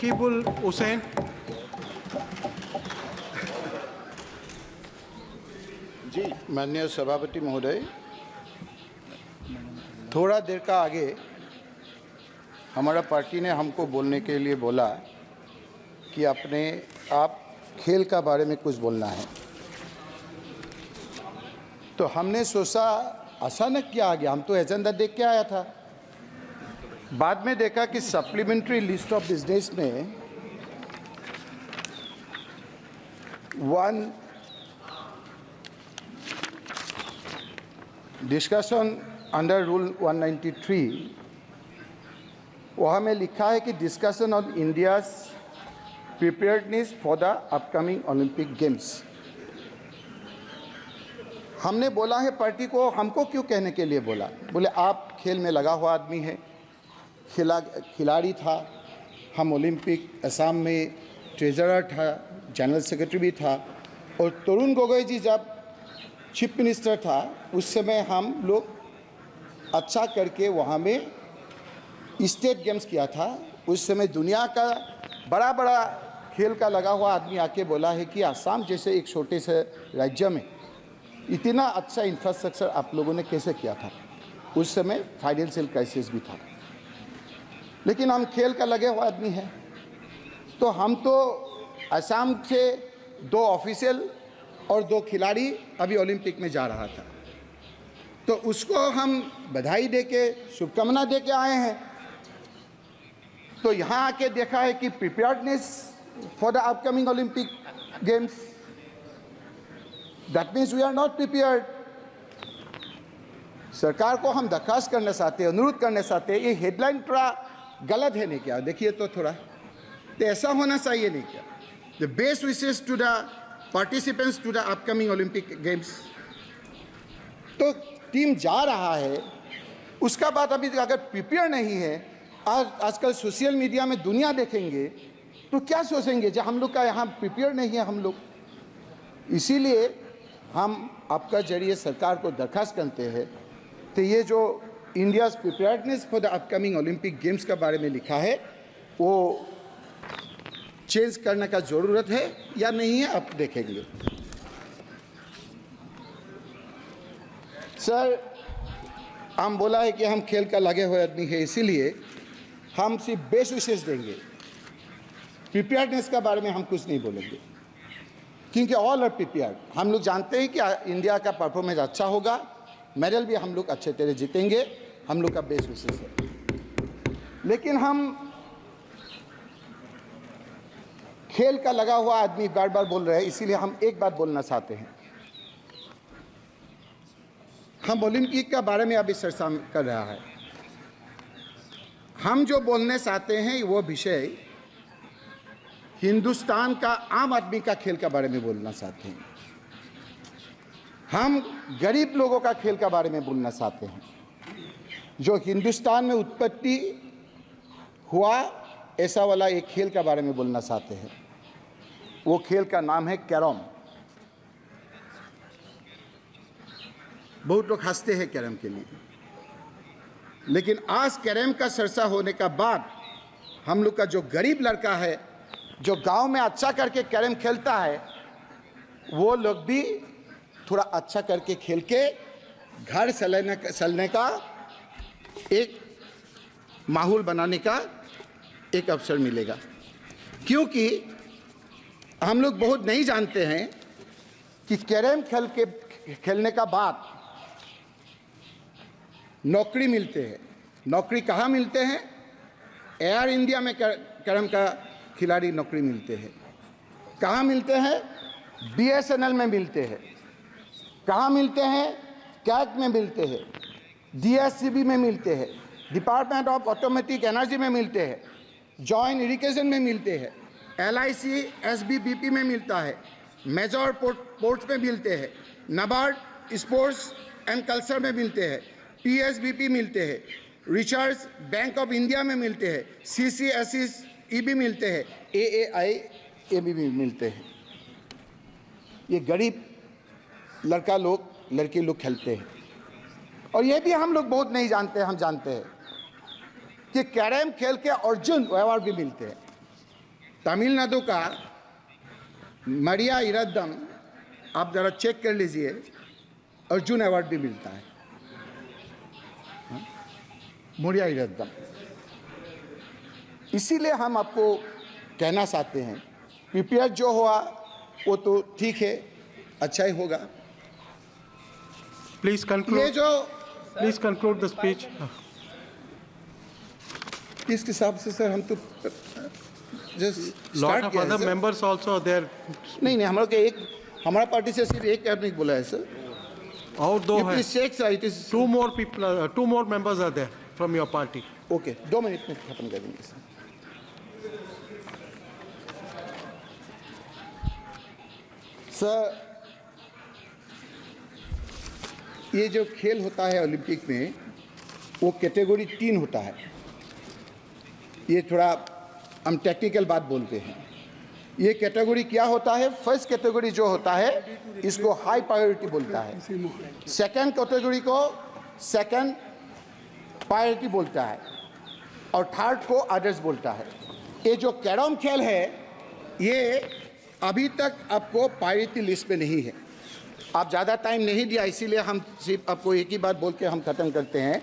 रकीबुल हुसैन। जी माननीय सभापति महोदय, थोड़ा देर का आगे हमारा पार्टी ने हमको बोलने के लिए बोला कि आप खेल का बारे में कुछ बोलना है। तो हमने सोचा अचानक क्या आ गया, हम तो एजेंडा देख के आया था। बाद में देखा कि सप्लीमेंट्री लिस्ट ऑफ बिजनेस में वन डिस्कशन अंडर रूल 193, वहाँ में लिखा है कि discussion on India's preparedness for the upcoming Olympic games. हमने बोला है पार्टी को, हमको क्यों कहने के लिए बोला? बोले आप खेल में लगा हुआ आदमी है, खिलाड़ी था, हम ओलंपिक असम में ट्रेजरर था, जनरल सेक्रेटरी भी था, और तरुण गोगोई जी जब चीफ मिनिस्टर था उस समय हम लोग अच्छा करके वहाँ में स्टेट गेम्स किया था। उस समय दुनिया का बड़ा बड़ा खेल का लगा हुआ आदमी आके बोला है कि असम जैसे एक छोटे से राज्य में इतना अच्छा इंफ्रास्ट्रक्चर आप लोगों ने कैसे किया था। उस समय फाइनेंशियल क्राइसिस भी था, लेकिन हम खेल का लगे हुआ आदमी हैं। तो हम तो असम से 2 ऑफिशियल और 2 खिलाड़ी अभी ओलंपिक में जा रहा था, तो उसको हम बधाई दे के शुभकामना दे के आए हैं। तो यहाँ आके देखा है कि preparedness for the upcoming Olympic games, that means we are not prepared. सरकार को हम दरखास्त करना चाहते हैं, अनुरोध करना चाहते हैं, ये हेडलाइन थोड़ा गलत है नहीं क्या? देखिए तो थोड़ा तो ऐसा होना चाहिए नहीं क्या? The best wishes to the participants to the upcoming Olympic games. तो टीम जा रहा है, उसका बात अभी अगर प्रिपेयर नहीं है, आजकल सोशल मीडिया में दुनिया देखेंगे तो क्या सोचेंगे जब हम लोग का यहाँ प्रिपेयर नहीं है हम लोग। इसीलिए हम आपका जरिए सरकार को दरखास्त करते हैं तो ये जो India's preparedness for the upcoming Olympic games के बारे में लिखा है वो चेंज करने का ज़रूरत है या नहीं है, आप देखेंगे। सर, हम बोला है कि हम खेल का लगे हुए आदमी है, इसीलिए हम सिर्फ बेस्ट विशेष देंगे, प्रिपेयर्डनेस के बारे में हम कुछ नहीं बोलेंगे, क्योंकि ऑल आर प्रिपेयर्ड। हम लोग जानते हैं कि इंडिया का परफॉर्मेंस अच्छा होगा, मेडल भी हम लोग अच्छे तरह जीतेंगे, हम लोग का बेस्ट विशेष है। लेकिन हम खेल का लगा हुआ आदमी बार बार बोल रहे हैं, इसीलिए हम एक बात बोलना चाहते हैं। हम ओलंपिक के बारे में अभी चर्चा कर रहा है, हम जो बोलने चाहते हैं वो विषय हिंदुस्तान का आम आदमी का खेल के बारे में बोलना चाहते हैं। हम गरीब लोगों का खेल के बारे में बोलना चाहते हैं, जो हिंदुस्तान में उत्पत्ति हुआ ऐसा वाला एक खेल के बारे में बोलना चाहते हैं। वो खेल का नाम है कैरम। बहुत लोग हंसते हैं कैरम के लिए, लेकिन आज कैरम का चर्चा होने का बाद हम लोग का जो गरीब लड़का है, जो गांव में अच्छा करके कैरम खेलता है, वो लोग भी थोड़ा अच्छा करके खेल के घर चलने का एक माहौल बनाने का एक अवसर मिलेगा। क्योंकि हम लोग बहुत नहीं जानते हैं कि कैरम खेलने का बाद नौकरी मिलते हैं। नौकरी कहाँ मिलते हैं? एयर इंडिया में कैरम का खिलाड़ी नौकरी मिलते हैं। कहाँ मिलते हैं? BSNL में मिलते हैं। कहाँ मिलते हैं? कैग में मिलते हैं, DSCB में मिलते हैं, डिपार्टमेंट ऑफ ऑटोमेटिक एनर्जी में मिलते हैं, जॉइंट इरिगेशन में मिलते हैं, LIC SBBP में मिलता है, मेजर पोर्ट्स में मिलते हैं, नाबार्ड स्पोर्ट्स एंड कल्चर में मिलते हैं, PSBP मिलते हैं, रिसर्च बैंक ऑफ इंडिया में मिलते हैं, CCSE भी मिलते हैं, AAI भी मिलते हैं। ये गरीब लड़के लोग खेलते हैं। और ये भी हम लोग बहुत नहीं जानते, हम जानते हैं कि कैरम खेल के अर्जुन अवार्ड भी मिलते हैं। तमिलनाडु का मरिया इरद्दम, आप ज़रा चेक कर लीजिए, अर्जुन अवार्ड भी मिलता है। मरिया इरद्दम। इसीलिए हम आपको कहना चाहते हैं, पीपीएस जो हुआ वो तो ठीक है, अच्छा ही होगा। Please conclude the speech. इस हिसाब से सर हम तो lot of other members also there. नहीं, हम लोग हमारा पार्टी से सिर्फ एक आदमी बोला है सर, और दो है। It is two more members are there from your party. Okay, 2 minute में खत्म कर देंगे सर। सर, ये जो खेल होता है ओलंपिक में, वो कैटेगरी 3 होता है। ये थोड़ा हम टेक्निकल बात बोलते हैं। ये कैटेगरी क्या होता है? फर्स्ट कैटेगरी जो होता है इसको हाई प्रायोरिटी बोलता है, सेकंड कैटेगरी को सेकंड प्रायोरिटी बोलता है, और थर्ड को अदर्स बोलता है। ये जो कैरम खेल है ये अभी तक आपको प्रायोरिटी लिस्ट में नहीं है। आप ज़्यादा टाइम नहीं दिया, इसीलिए हम सिर्फ आपको एक ही बात बोल के हम ख़त्म करते हैं।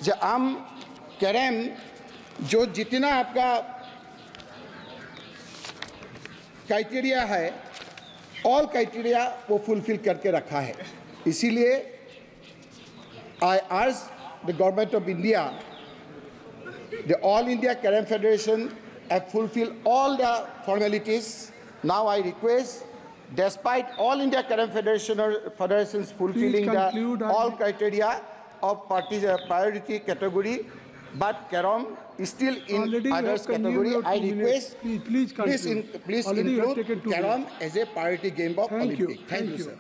जब हम कैरम जो जितना आपका क्राइटेरिया है, ऑल क्राइटेरिया वो फुलफिल करके रखा है। इसीलिए I urge the government of India, the All India Carrom Federation have fulfilled all the formalities. Now I request, despite all India Carrom Federations fulfilling all criteria of priority category, but Carrom is still in others category. I request, please include Carrom as a priority game of Olympic. Thank you, sir.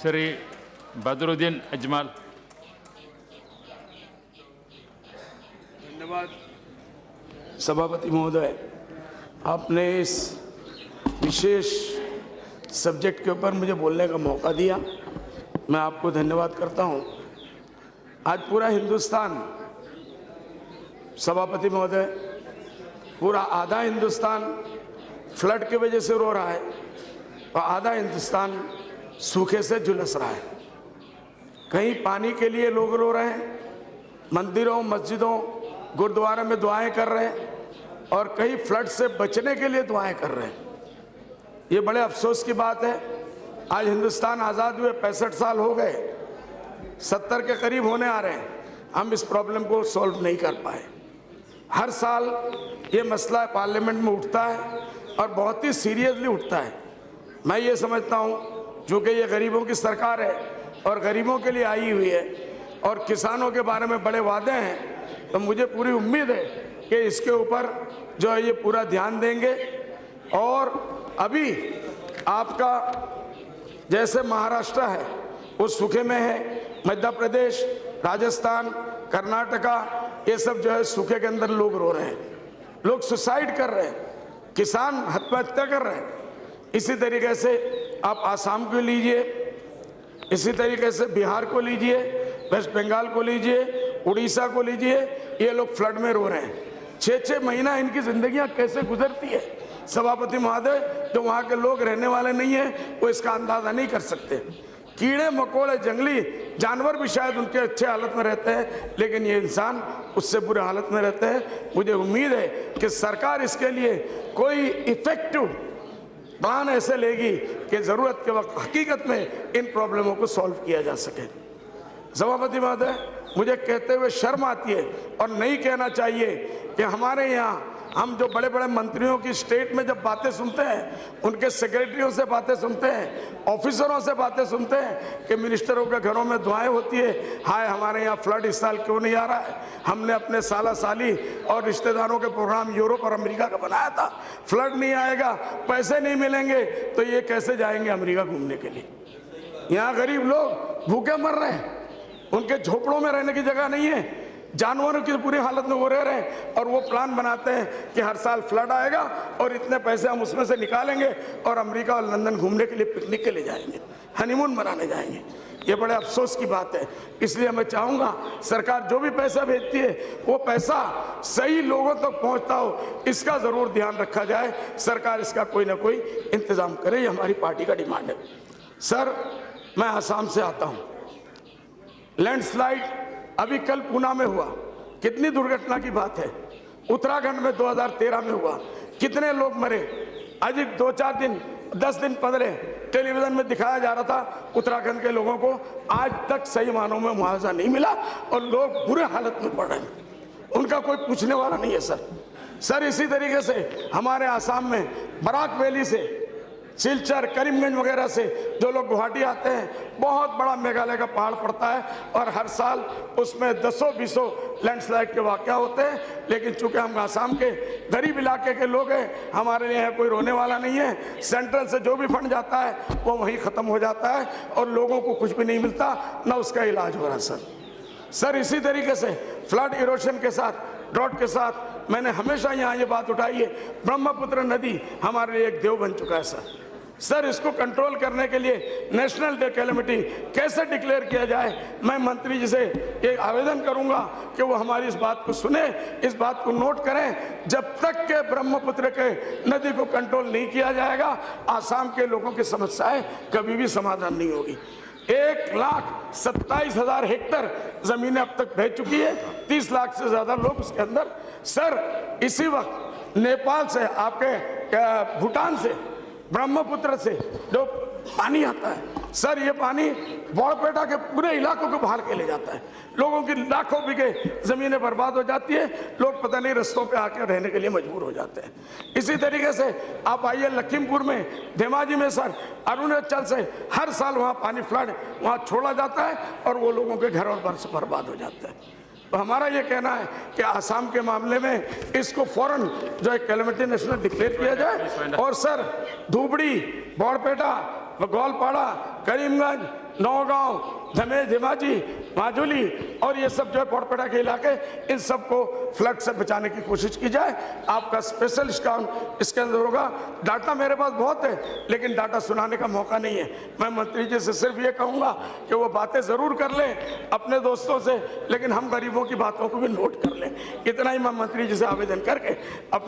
Shri Badruddin Ajmal. धन्यवाद सभापति महोदय, आपने इस विशेष subject के ऊपर मुझे बोलने का मौका दिया, मैं आपको धन्यवाद करता हूं। आज पूरा हिंदुस्तान, सभापति महोदय, पूरा आधा हिंदुस्तान फ्लड की वजह से रो रहा है और आधा हिंदुस्तान सूखे से झुलस रहा है। कहीं पानी के लिए लोग रो रहे हैं, मंदिरों, मस्जिदों, गुरुद्वारा में दुआएं कर रहे हैं, और कहीं फ्लड से बचने के लिए दुआएं कर रहे हैं। ये बड़े अफसोस की बात है। आज हिंदुस्तान आज़ाद हुए 65 साल हो गए, 70 के करीब होने आ रहे हैं, हम इस प्रॉब्लम को सॉल्व नहीं कर पाए। हर साल ये मसला पार्लियामेंट में उठता है और बहुत ही सीरियसली उठता है। मैं ये समझता हूँ, चूँकि ये गरीबों की सरकार है और गरीबों के लिए आई हुई है और किसानों के बारे में बड़े वादे हैं, तो मुझे पूरी उम्मीद है कि इसके ऊपर जो है ये पूरा ध्यान देंगे। और अभी आपका जैसे महाराष्ट्र है वो सूखे में है, मध्य प्रदेश, राजस्थान, कर्नाटका, ये सब जो है सूखे के अंदर लोग रो रहे हैं, लोग सुसाइड कर रहे हैं, किसान आत्महत्या कर रहे हैं। इसी तरीके से आप आसाम को लीजिए, इसी तरीके से बिहार को लीजिए, वेस्ट बंगाल को लीजिए, उड़ीसा को लीजिए, ये लोग फ्लड में रो रहे हैं। 6-6 महीना इनकी जिंदगियां कैसे गुजरती है, सभापति महोदय, जो वहाँ के लोग रहने वाले नहीं हैं वो इसका अंदाजा नहीं कर सकते। कीड़े मकोड़े, जंगली जानवर भी शायद उनके अच्छे हालत में रहते हैं, लेकिन ये इंसान उससे बुरे हालत में रहते हैं। मुझे उम्मीद है कि सरकार इसके लिए कोई इफेक्टिव प्लान ऐसे लेगी कि ज़रूरत के वक्त हकीकत में इन प्रॉब्लमों को सॉल्व किया जा सके। सभापति महोदय, मुझे कहते हुए शर्म आती है और नहीं कहना चाहिए कि हमारे यहाँ हम जो बड़े बड़े मंत्रियों की स्टेट में जब बातें सुनते हैं, उनके सेक्रेटरियों से बातें सुनते हैं, ऑफिसरों से बातें सुनते हैं कि मिनिस्टरों के घरों में दुआएं होती है, हाय हमारे यहाँ फ्लड इस साल क्यों नहीं आ रहा है। हमने अपने साला साली और रिश्तेदारों के प्रोग्राम यूरोप और अमेरिका का बनाया था, फ्लड नहीं आएगा, पैसे नहीं मिलेंगे, तो ये कैसे जाएंगे अमेरिका घूमने के लिए। यहाँ गरीब लोग भूखे मर रहे हैं, उनके झोपड़ों में रहने की जगह नहीं है, जानवरों की पूरी हालत में वो रह रहे हैं, और वो प्लान बनाते हैं कि हर साल फ्लड आएगा और इतने पैसे हम उसमें से निकालेंगे और अमेरिका और लंदन घूमने के लिए, पिकनिक के लिए जाएंगे, हनीमून मनाने जाएंगे। ये बड़े अफसोस की बात है। इसलिए मैं चाहूँगा सरकार जो भी पैसा भेजती है वो पैसा सही लोगों तक पहुँचता हो, इसका ज़रूर ध्यान रखा जाए। सरकार इसका कोई ना कोई इंतज़ाम करे, ये हमारी पार्टी का डिमांड है। सर, मैं आसाम से आता हूँ। लैंडस्लाइड अभी कल पूना में हुआ, कितनी दुर्घटना की बात है। उत्तराखंड में 2013 में हुआ, कितने लोग मरे। आज 2-4 दिन 10 दिन पहले टेलीविजन में दिखाया जा रहा था उत्तराखंड के लोगों को आज तक सही मानों में मुआवजा नहीं मिला और लोग बुरे हालत में पड़ रहे हैं, उनका कोई पूछने वाला नहीं है। सर इसी तरीके से हमारे आसाम में बराक वैली से, सिलचर, करीमगंज वगैरह से जो लोग गुवाहाटी आते हैं, बहुत बड़ा मेघालय का पहाड़ पड़ता है और हर साल उसमें 10-20 लैंडस्लाइड के वाक़या होते हैं। लेकिन चूंकि हम आसाम के गरीब इलाके के लोग हैं, हमारे लिए कोई रोने वाला नहीं है। सेंट्रल से जो भी फंड जाता है वो वहीं ख़त्म हो जाता है और लोगों को कुछ भी नहीं मिलता, ना उसका इलाज हो रहा। सर इसी तरीके से फ्लड इरोशन के साथ, ड्रॉट के साथ मैंने हमेशा यहाँ ये बात उठाई है, ब्रह्मपुत्र नदी हमारे लिए एक देव बन चुका है। सर इसको कंट्रोल करने के लिए नेशनल डे कैलेमिटी कैसे डिक्लेयर किया जाए, मैं मंत्री जी से ये आवेदन करूंगा कि वो हमारी इस बात को सुने, इस बात को नोट करें। जब तक के ब्रह्मपुत्र के नदी को कंट्रोल नहीं किया जाएगा, आसाम के लोगों की समस्याएं कभी भी समाधान नहीं होगी। 1,27,000 हेक्टेयर जमीनें अब तक बह चुकी है, 30 लाख से ज्यादा लोग उसके अंदर। सर इसी वक्त नेपाल से, आपके भूटान से, ब्रह्मपुत्र से जो पानी आता है, सर ये पानी बड़पेटा के पूरे इलाकों को बाहर के ले जाता है। लोगों की लाखों बीघे जमीनें बर्बाद हो जाती है, लोग पता नहीं रास्तों पे आकर रहने के लिए मजबूर हो जाते हैं। इसी तरीके से आप आइए लखीमपुर में, धेमाजी में, सर अरुणाचल से हर साल वहाँ पानी फ्लड वहाँ छोड़ा जाता है और वो लोगों के घर और बर से बर्बाद हो जाता है। तो हमारा ये कहना है कि आसाम के मामले में इसको फौरन जो है कैलेमिटी नेशनल डिक्लेयर किया जाए। और सर धुबड़ी, बड़पेटा, ग्वालपाड़ा, करीमगंज, नौगांव, धेमाजी, माजुली और ये सब जो है बड़पेटा के इलाके, इन सबको फ्लड से बचाने की कोशिश की जाए। आपका स्पेशल स्काउंट इसके अंदर होगा। डाटा मेरे पास बहुत है लेकिन डाटा सुनाने का मौका नहीं है। मैं मंत्री जी से सिर्फ ये कहूँगा कि वो बातें ज़रूर कर लें अपने दोस्तों से, लेकिन हम गरीबों की बातों को भी नोट कर लें। इतना ही मैं मंत्री जी से आवेदन करके अपने